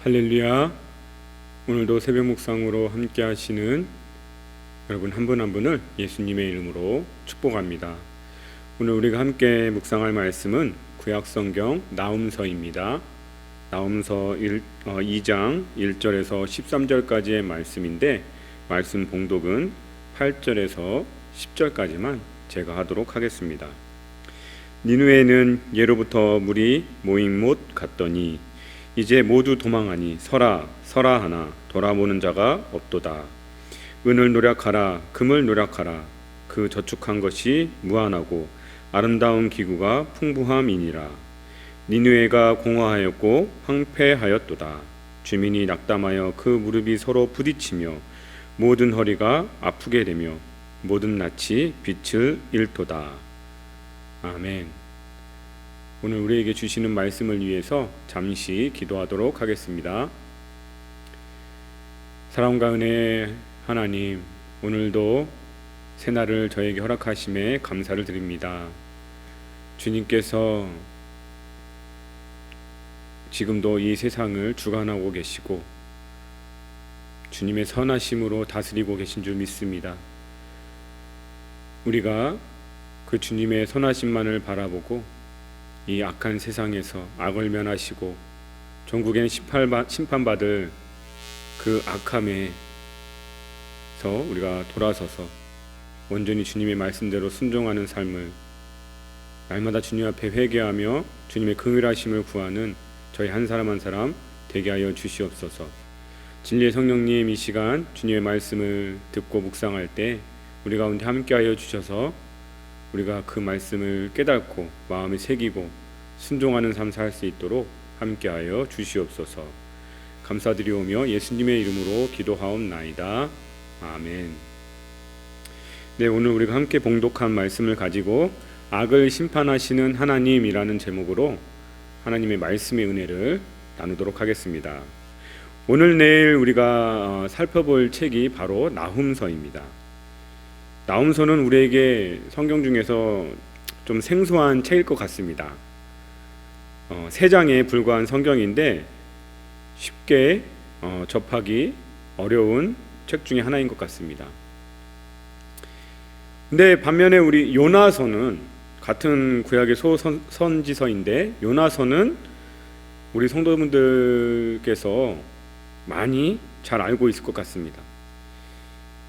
할렐루야. 오늘도 새벽 묵상으로 함께 하시는 여러분 한 분 한 분을 예수님의 이름으로 축복합니다. 오늘 우리가 함께 묵상할 말씀은 구약성경 나훔서입니다. 나훔서 2장 1절에서 13절까지의 말씀인데, 말씀 봉독은 8절에서 10절까지만 제가 하도록 하겠습니다. 니느웨는 예로부터 물이 모임 못 갔더니 이제 모두 도망하니 서라 서라 하나 돌아보는 자가 없도다. 은을 노력하라 금을 노력하라. 그 저축한 것이 무한하고 아름다운 기구가 풍부함이니라. 니느웨가 공허하였고 황폐하였도다. 주민이 낙담하여 그 무릎이 서로 부딪히며 모든 허리가 아프게 되며 모든 낯이 빛을 잃도다. 아멘. 오늘 우리에게 주시는 말씀을 위해서 잠시 기도하도록 하겠습니다. 사랑과 은혜의 하나님, 오늘도 새날을 저에게 허락하심에 감사를 드립니다. 주님께서 지금도 이 세상을 주관하고 계시고 주님의 선하심으로 다스리고 계신 줄 믿습니다. 우리가 그 주님의 선하심만을 바라보고 이 악한 세상에서 악을 면하시고 전국에는 심판받을 그 악함에서 우리가 돌아서서 온전히 주님의 말씀대로 순종하는 삶을 날마다 주님 앞에 회개하며 주님의 긍휼하심을 구하는 저희 한 사람 한 사람 되게 하여 주시옵소서. 진리의 성령님, 이 시간 주님의 말씀을 듣고 묵상할 때 우리 가운데 함께하여 주셔서 우리가 그 말씀을 깨닫고 마음에 새기고 순종하는 삶 살 수 있도록 함께하여 주시옵소서. 감사드리오며 예수님의 이름으로 기도하옵나이다. 아멘. 네, 오늘 우리가 함께 봉독한 말씀을 가지고 악을 심판하시는 하나님이라는 제목으로 하나님의 말씀의 은혜를 나누도록 하겠습니다. 오늘 내일 우리가 살펴볼 책이 바로 나훔서입니다. 나훔서는 우리에게 성경 중에서 좀 생소한 책일 것 같습니다. 3장에 불과한 성경인데 쉽게 접하기 어려운 책 중에 하나인 것 같습니다. 근데 반면에 우리 요나서는 같은 구약의 소선지서인데 요나서는 우리 성도분들께서 많이 잘 알고 있을 것 같습니다.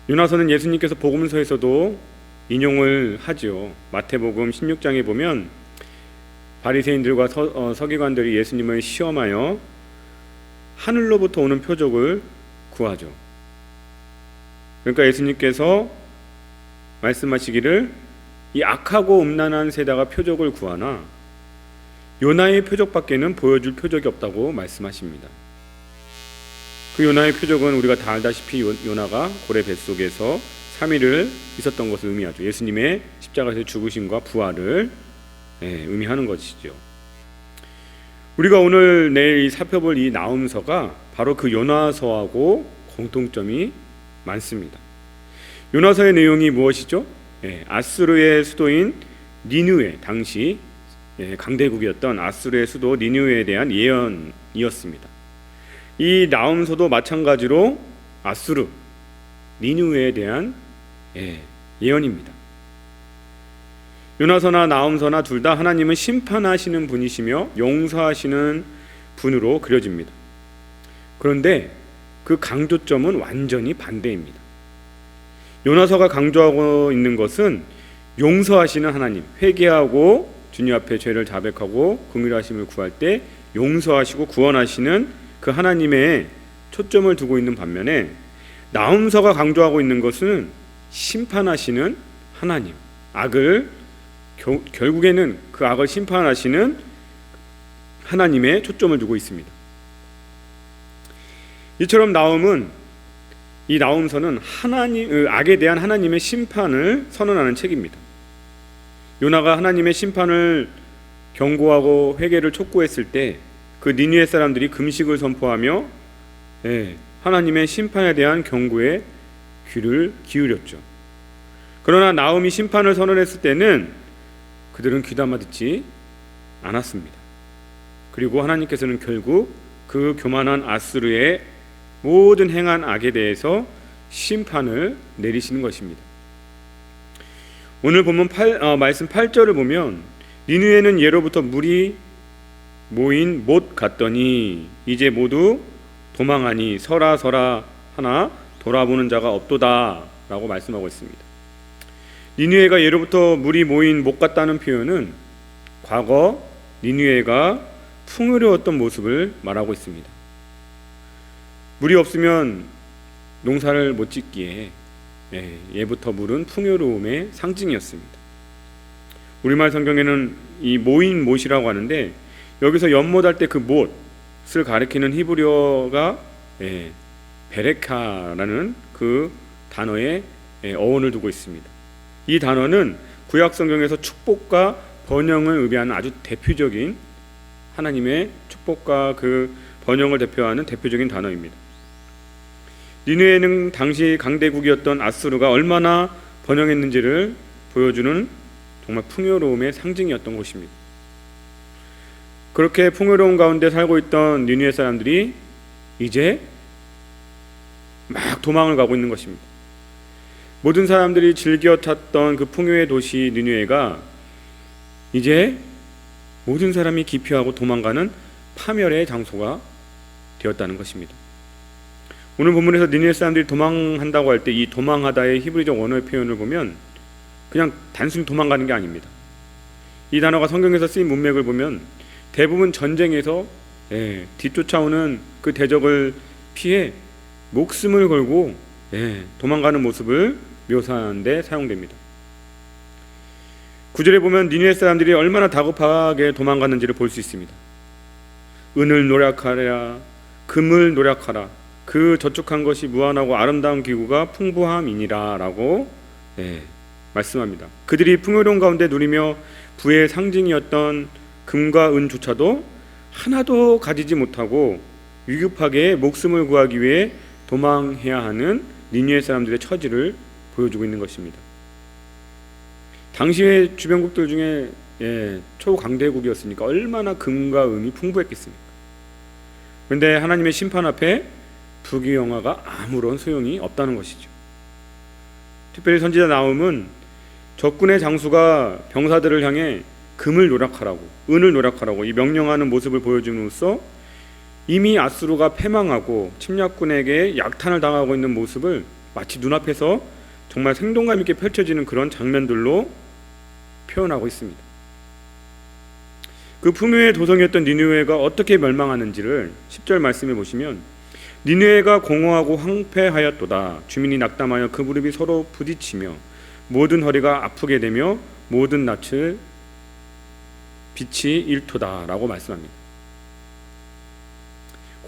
요나서는 예수님께서 복음서에서도 인용을 하죠. 마태복음 16장에 보면 바리새인들과 서기관들이 예수님을 시험하여 하늘로부터 오는 표적을 구하죠. 그러니까 예수님께서 말씀하시기를 이 악하고 음란한 세대가 표적을 구하나 요나의 표적밖에는 보여줄 표적이 없다고 말씀하십니다. 그 요나의 표적은 우리가 다 알다시피 요나가 고래 뱃속에서 3일을 있었던 것을 의미하죠. 예수님의 십자가에서 죽으심과 부활을 의미하는 것이죠. 우리가 오늘 내일 살펴볼 이 나훔서가 바로 그 요나서하고 공통점이 많습니다. 요나서의 내용이 무엇이죠? 아수르의 수도인 니느웨, 당시 강대국이었던 아수르의 수도 니느웨에 대한 예언이었습니다. 이 나훔서도 마찬가지로 아수르, 니느웨에 대한 예언입니다. 요나서나 나훔서나 둘 다 하나님은 심판하시는 분이시며 용서하시는 분으로 그려집니다. 그런데 그 강조점은 완전히 반대입니다. 요나서가 강조하고 있는 것은 용서하시는 하나님, 회개하고 주님 앞에 죄를 자백하고 긍휼하심을 구할 때 용서하시고 구원하시는 그 하나님의 초점을 두고 있는 반면에 나훔서가 강조하고 있는 것은 심판하시는 하나님, 악을 결국에는 그 악을 심판하시는 하나님의 초점을 두고 있습니다. 이처럼 이 나훔서는 악에 대한 하나님의 심판을 선언하는 책입니다. 요나가 하나님의 심판을 경고하고 회개를 촉구했을 때 그 니느웨 사람들이 금식을 선포하며 하나님의 심판에 대한 경고에 귀를 기울였죠. 그러나 나훔이 심판을 선언했을 때는 그들은 귀담아 듣지 않았습니다. 그리고 하나님께서는 결국 그 교만한 아수르의 모든 행한 악에 대해서 심판을 내리시는 것입니다. 오늘 본문 말씀 8절을 보면 니느웨는 예로부터 물이 모인 못 같더니 이제 모두 도망하니 서라 서라 하나 돌아보는 자가 없도다 라고 말씀하고 있습니다. 니느웨가 예로부터 물이 모인 못 같다는 표현은 과거 니느웨가 풍요로웠던 모습을 말하고 있습니다. 물이 없으면 농사를 못 짓기에 예부터 물은 풍요로움의 상징이었습니다. 우리말 성경에는 이 모인 못이라고 하는데 여기서 연못할 때 그 못을 가리키는 히브리어가 베레카라는 그 단어에 어원을 두고 있습니다. 이 단어는 구약 성경에서 축복과 번영을 의미하는 아주 대표적인 하나님의 축복과 그 번영을 대표하는 대표적인 단어입니다. 니느웨는 당시 강대국이었던 아수르가 얼마나 번영했는지를 보여주는 정말 풍요로움의 상징이었던 곳입니다. 그렇게 풍요로운 가운데 살고 있던 니느웨 사람들이 이제 막 도망을 가고 있는 것입니다. 모든 사람들이 즐겨 찾던 그 풍요의 도시 니느웨가 이제 모든 사람이 기피하고 도망가는 파멸의 장소가 되었다는 것입니다. 오늘 본문에서 니느웨 사람들이 도망한다고 할 때 이 도망하다의 히브리적 원어의 표현을 보면 그냥 단순히 도망가는 게 아닙니다. 이 단어가 성경에서 쓰인 문맥을 보면 대부분 전쟁에서 뒤쫓아오는 그 대적을 피해 목숨을 걸고 도망가는 모습을 묘사하는 데 사용됩니다. 9절에 보면 니느웨 사람들이 얼마나 다급하게 도망갔는지를 볼 수 있습니다. 은을 노력하라, 금을 노력하라, 그 저축한 것이 무한하고 아름다운 기구가 풍부함이니라 라고 말씀합니다. 그들이 풍요로운 가운데 누리며 부의 상징이었던 금과 은조차도 하나도 가지지 못하고 위급하게 목숨을 구하기 위해 도망해야 하는 니느웨 사람들의 처지를 보여주고 있는 것입니다. 당시의 주변국들 중에 초강대국이었으니까 얼마나 금과 은이 풍부했겠습니까? 그런데 하나님의 심판 앞에 부귀영화가 아무런 소용이 없다는 것이죠. 특별히 선지자 나훔은 적군의 장수가 병사들을 향해 금을 노력하라고, 은을 노력하라고 이 명령하는 모습을 보여줌으로써 이미 아수르가 패망하고 침략군에게 약탄을 당하고 있는 모습을 마치 눈앞에서 정말 생동감 있게 펼쳐지는 그런 장면들로 표현하고 있습니다. 그 풍요의 도성이었던 니느웨가 어떻게 멸망하는지를 10절 말씀해 보시면 니느웨가 공허하고 황폐하였도다. 주민이 낙담하여 그 무릎이 서로 부딪히며 모든 허리가 아프게 되며 모든 낯을 빛이 잃도다 라고 말씀합니다.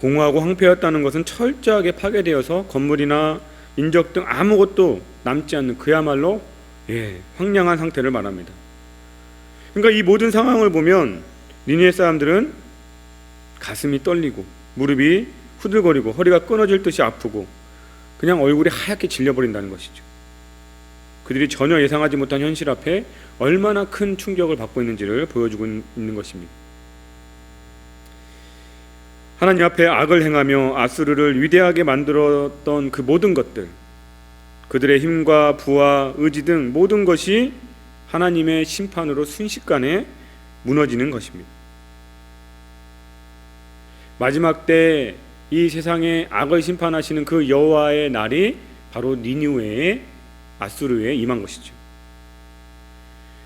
공허하고 황폐였다는 것은 철저하게 파괴되어서 건물이나 인적 등 아무것도 남지 않는 그야말로 황량한 상태를 말합니다. 그러니까 이 모든 상황을 보면 니느웨 사람들은 가슴이 떨리고 무릎이 후들거리고 허리가 끊어질 듯이 아프고 그냥 얼굴이 하얗게 질려버린다는 것이죠. 그들이 전혀 예상하지 못한 현실 앞에 얼마나 큰 충격을 받고 있는지를 보여주고 있는 것입니다. 하나님 앞에 악을 행하며 아수르를 위대하게 만들었던 그 모든 것들, 그들의 힘과 부와 의지 등 모든 것이 하나님의 심판으로 순식간에 무너지는 것입니다. 마지막 때 이 세상에 악을 심판하시는 그 여호와의 날이 바로 니느웨의 아수르에 임한 것이죠.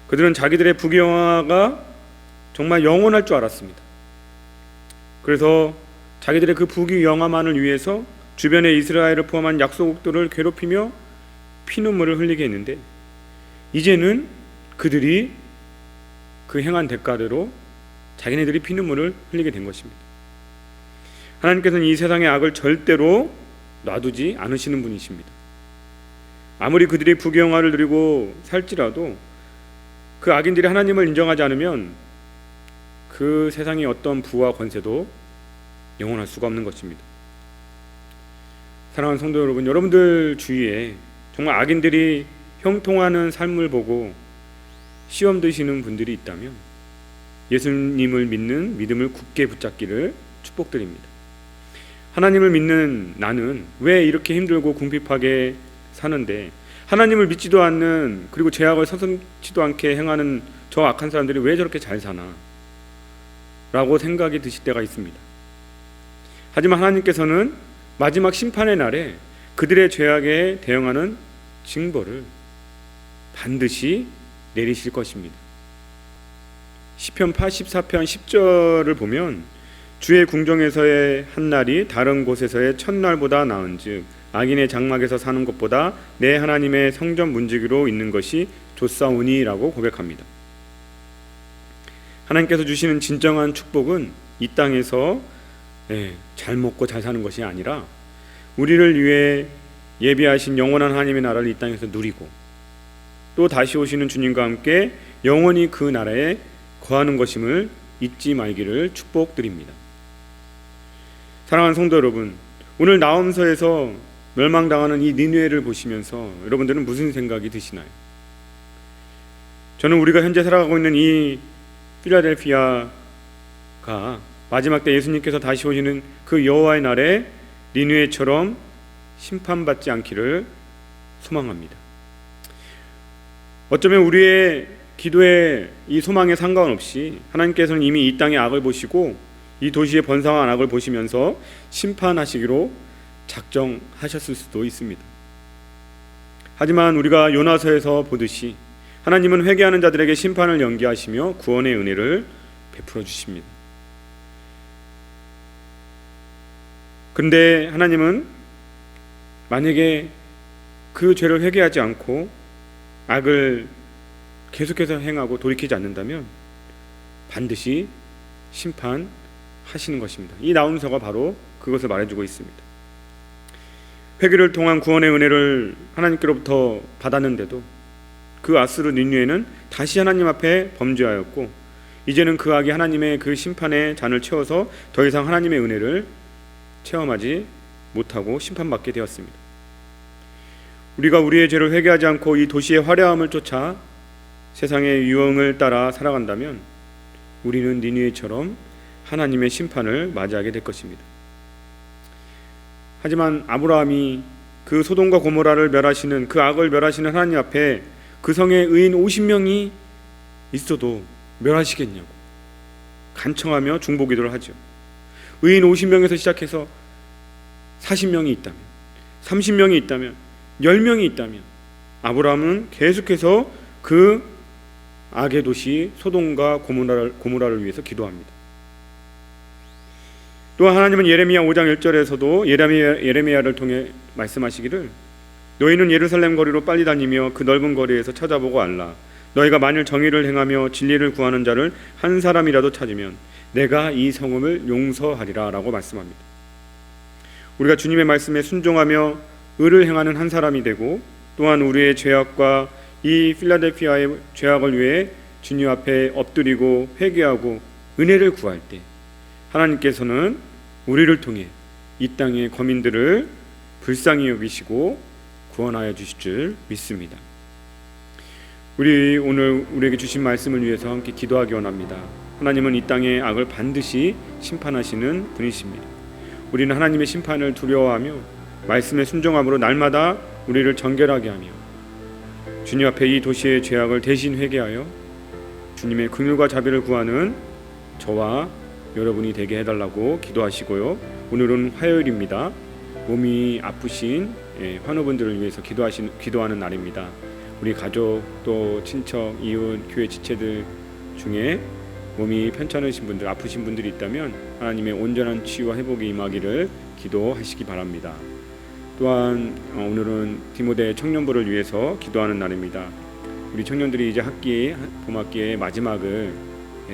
그들은 자기들의 부귀영화가 정말 영원할 줄 알았습니다. 그래서 자기들의 그 부귀영화만을 위해서 주변의 이스라엘을 포함한 약소국들을 괴롭히며 피눈물을 흘리게 했는데 이제는 그들이 그 행한 대가로 자기네들이 피눈물을 흘리게 된 것입니다. 하나님께서는 이 세상의 악을 절대로 놔두지 않으시는 분이십니다. 아무리 그들이 부귀영화를 누리고 살지라도 그 악인들이 하나님을 인정하지 않으면 그 세상의 어떤 부와 권세도 영원할 수가 없는 것입니다. 사랑하는 성도 여러분, 여러분들 주위에 정말 악인들이 형통하는 삶을 보고 시험 드시는 분들이 있다면 예수님을 믿는 믿음을 굳게 붙잡기를 축복드립니다. 하나님을 믿는 나는 왜 이렇게 힘들고 궁핍하게 사는데, 하나님을 믿지도 않는, 그리고 죄악을 서슴지도 않게 행하는 저 악한 사람들이 왜 저렇게 잘 사나 라고 생각이 드실 때가 있습니다. 하지만 하나님께서는 마지막 심판의 날에 그들의 죄악에 대응하는 징벌을 반드시 내리실 것입니다. 시편 84편 10절을 보면 주의 궁정에서의 한 날이 다른 곳에서의 첫날보다 나은즉 악인의 장막에서 사는 것보다 내 하나님의 성전 문지기로 있는 것이 좋사오니라고 고백합니다. 하나님께서 주시는 진정한 축복은 이 땅에서 잘 먹고 잘 사는 것이 아니라 우리를 위해 예비하신 영원한 하나님의 나라를 이 땅에서 누리고 또 다시 오시는 주님과 함께 영원히 그 나라에 거하는 것임을 잊지 말기를 축복드립니다. 사랑하는 성도 여러분, 오늘 나홈서에서 멸망당하는 이 니느웨를 보시면서 여러분들은 무슨 생각이 드시나요? 저는 우리가 현재 살아가고 있는 이 필라델피아가 마지막 때 예수님께서 다시 오시는 그 여호와의 날에 니느웨처럼 심판받지 않기를 소망합니다. 어쩌면 우리의 기도에 이 소망에 상관없이 하나님께서는 이미 이 땅의 악을 보시고 이 도시의 번성한 악을 보시면서 심판하시기로 작정하셨을 수도 있습니다. 하지만 우리가 요나서에서 보듯이 하나님은 회개하는 자들에게 심판을 연기하시며 구원의 은혜를 베풀어 주십니다. 그런데 하나님은 만약에 그 죄를 회개하지 않고 악을 계속해서 행하고 돌이키지 않는다면 반드시 심판하시는 것입니다. 이 나홈서가 바로 그것을 말해주고 있습니다. 회개를 통한 구원의 은혜를 하나님께로부터 받았는데도 그 아수르 니느웨는 다시 하나님 앞에 범죄하였고 이제는 그 악이 하나님의 그 심판의 잔을 채워서 더 이상 하나님의 은혜를 체험하지 못하고 심판받게 되었습니다. 우리가 우리의 죄를 회개하지 않고 이 도시의 화려함을 쫓아 세상의 유흥을 따라 살아간다면 우리는 니느웨처럼 하나님의 심판을 맞이하게 될 것입니다. 하지만 아브라함이 그 소돔과 고모라를 멸하시는, 그 악을 멸하시는 하나님 앞에 그 성에 의인 50명이 있어도 멸하시겠냐고 간청하며 중보기도를 하죠. 의인 50명에서 시작해서 40명이 있다면, 30명이 있다면, 10명이 있다면 아브라함은 계속해서 그 악의 도시 소돔과 고모라를 위해서 기도합니다. 또한 하나님은 예레미야 5장 1절에서도 예레미야를 통해 말씀하시기를 너희는 예루살렘 거리로 빨리 다니며 그 넓은 거리에서 찾아보고 알라. 너희가 만일 정의를 행하며 진리를 구하는 자를 한 사람이라도 찾으면 내가 이 성읍을 용서하리라 라고 말씀합니다. 우리가 주님의 말씀에 순종하며 의를 행하는 한 사람이 되고 또한 우리의 죄악과 이 필라델피아의 죄악을 위해 주님 앞에 엎드리고 회개하고 은혜를 구할 때 하나님께서는 우리를 통해 이 땅의 거민들을 불쌍히 여기시고 구원하여 주실 줄 믿습니다. 우리 오늘 우리에게 주신 말씀을 위해서 함께 기도하기 원합니다. 하나님은 이 땅의 악을 반드시 심판하시는 분이십니다. 우리는 하나님의 심판을 두려워하며 말씀에 순종함으로 날마다 우리를 정결하게 하며 주님 앞에 이 도시의 죄악을 대신 회개하여 주님의 긍휼과 자비를 구하는 저와 여러분이 되게 해달라고 기도하시고요. 오늘은 화요일입니다. 몸이 아프신 환우분들을 위해서 기도하는 날입니다. 우리 가족 또 친척, 이웃, 교회 지체들 중에 몸이 편찮으신 분들, 아프신 분들이 있다면 하나님의 온전한 치유와 회복이 임하기를 기도하시기 바랍니다. 또한 오늘은 디모데 청년부를 위해서 기도하는 날입니다. 우리 청년들이 이제 봄학기의 마지막을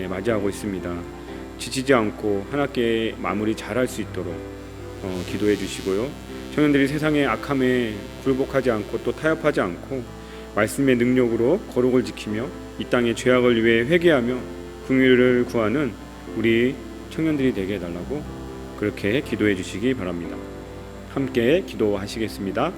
맞이하고 있습니다. 지치지 않고 한 학기의 마무리 잘할 수 있도록 기도해 주시고요. 청년들이 세상의 악함에 굴복하지 않고 또 타협하지 않고 말씀의 능력으로 거룩을 지키며 이 땅의 죄악을 위해 회개하며 긍휼을 구하는 우리 청년들이 되게 해달라고 그렇게 기도해 주시기 바랍니다. 함께 기도하시겠습니다.